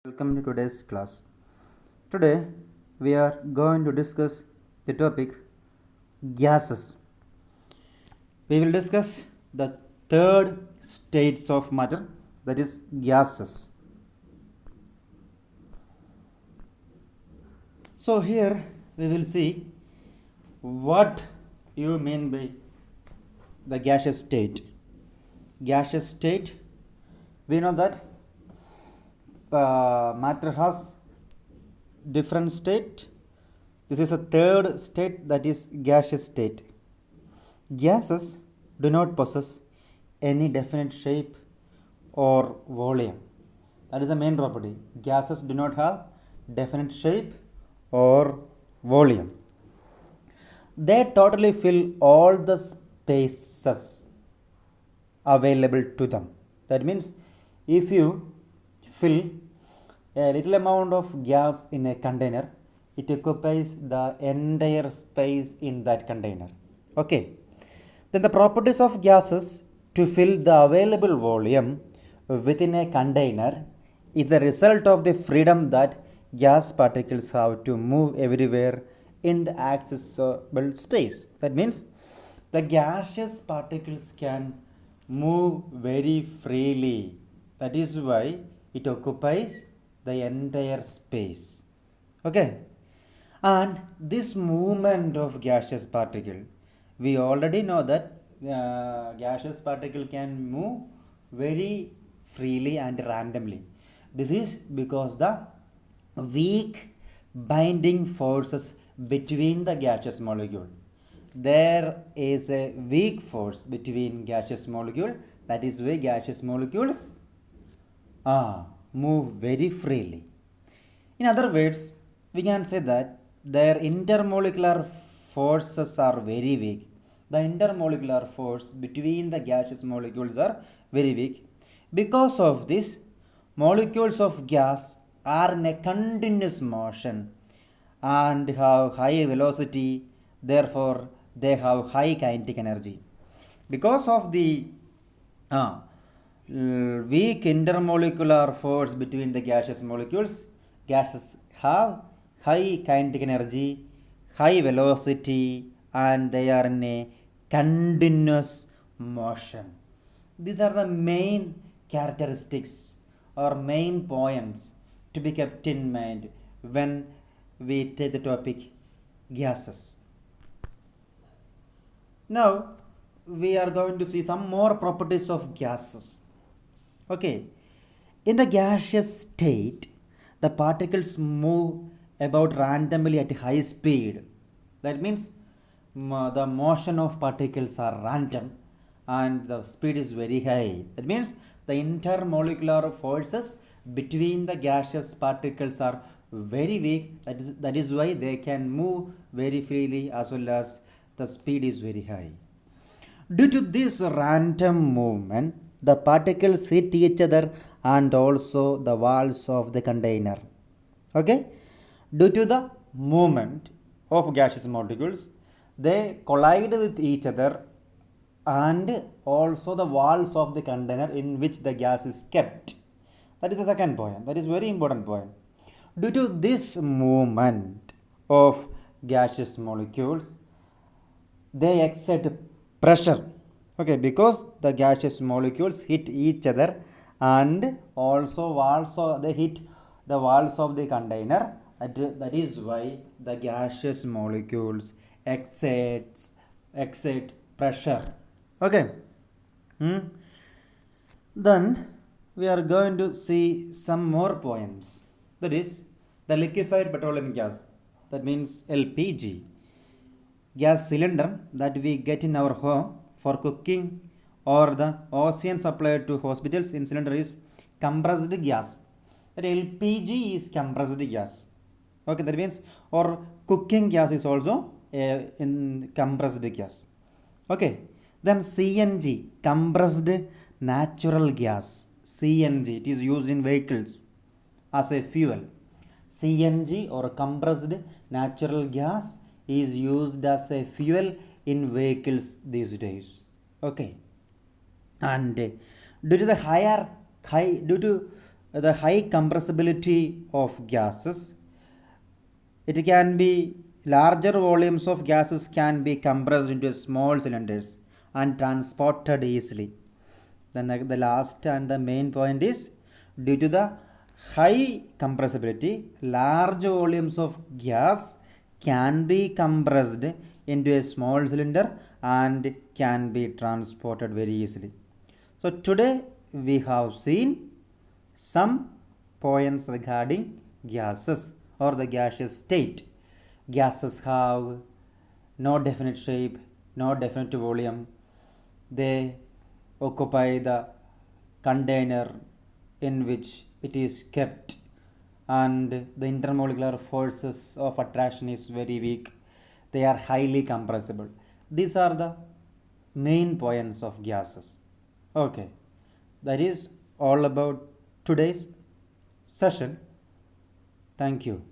Welcome to today's class. Today we are going to discuss the topic gases. We will discuss the third states of matter, that is gases. So here we will see what you mean by the gaseous state. Gaseous state, we know that matter has different state. This is a third state, that is gaseous state. Gases do not possess any definite shape or volume. That is the main property. Gases do not have definite shape or volume. They totally fill all the spaces available to them. That means if you fill a little amount of gas in a container, it occupies the entire space in that container. Okay. Then the properties of gases to fill the available volume within a container is the result of the freedom that gas particles have to move everywhere in the accessible space. That means the gaseous particles can move very freely. That is why it occupies the entire space. Okay. And this movement of gaseous particle, we already know that gaseous particle can move very freely and randomly. This is because the weak binding forces between the gaseous molecule. There is a weak force between gaseous molecule. That is why gaseous molecules move very freely. In other words, we can say that their intermolecular forces are very weak. The intermolecular force between the gaseous molecules are very weak. Because of this, molecules of gas are in a continuous motion and have high velocity, therefore they have high kinetic energy. Because of the weak intermolecular force between the gaseous molecules, gases have high kinetic energy, high velocity, and they are in a continuous motion. These are the main characteristics or main points to be kept in mind when we take the topic gases. Now we are going to see some more properties of gases. Okay, in the gaseous state, the particles move about randomly at high speed. That means the motion of particles are random and the speed is very high. That means the intermolecular forces between the gaseous particles are very weak. That is why they can move very freely as well as the speed is very high. Due to this random movement, the particles hit each other and also the walls of the container. Okay? Due to the movement of gaseous molecules, they collide with each other and also the walls of the container in which the gas is kept. That is the second point. That is very important point. Due to this movement of gaseous molecules, they exert pressure. Okay, because the gaseous molecules hit each other and also they hit the walls of the container. That is why the gaseous molecules exert pressure. Okay. Then we are going to see some more points. That is the liquefied petroleum gas. That means LPG. Gas cylinder that we get in our home for cooking or the oxygen supplied to hospitals in cylinder is compressed gas. That LPG is compressed gas. Okay, that means or cooking gas is also in compressed gas. Okay, then CNG, compressed natural gas. CNG, it is used in vehicles as a fuel. CNG or compressed natural gas is used as a fuel in vehicles these days. Okay, and due to the high compressibility of gases. It can be larger volumes of gases can be compressed into small cylinders and transported easily. Then the last and the main point is, due to the high compressibility, large volumes of gas can be compressed into a small cylinder and can be transported very easily. So today we have seen some points regarding gases or the gaseous state. Gases have no definite shape, no definite volume. They occupy the container in which it is kept, and the intermolecular forces of attraction is very weak. They are highly compressible. These are the main points of gases. Okay, that is all about today's session. Thank you.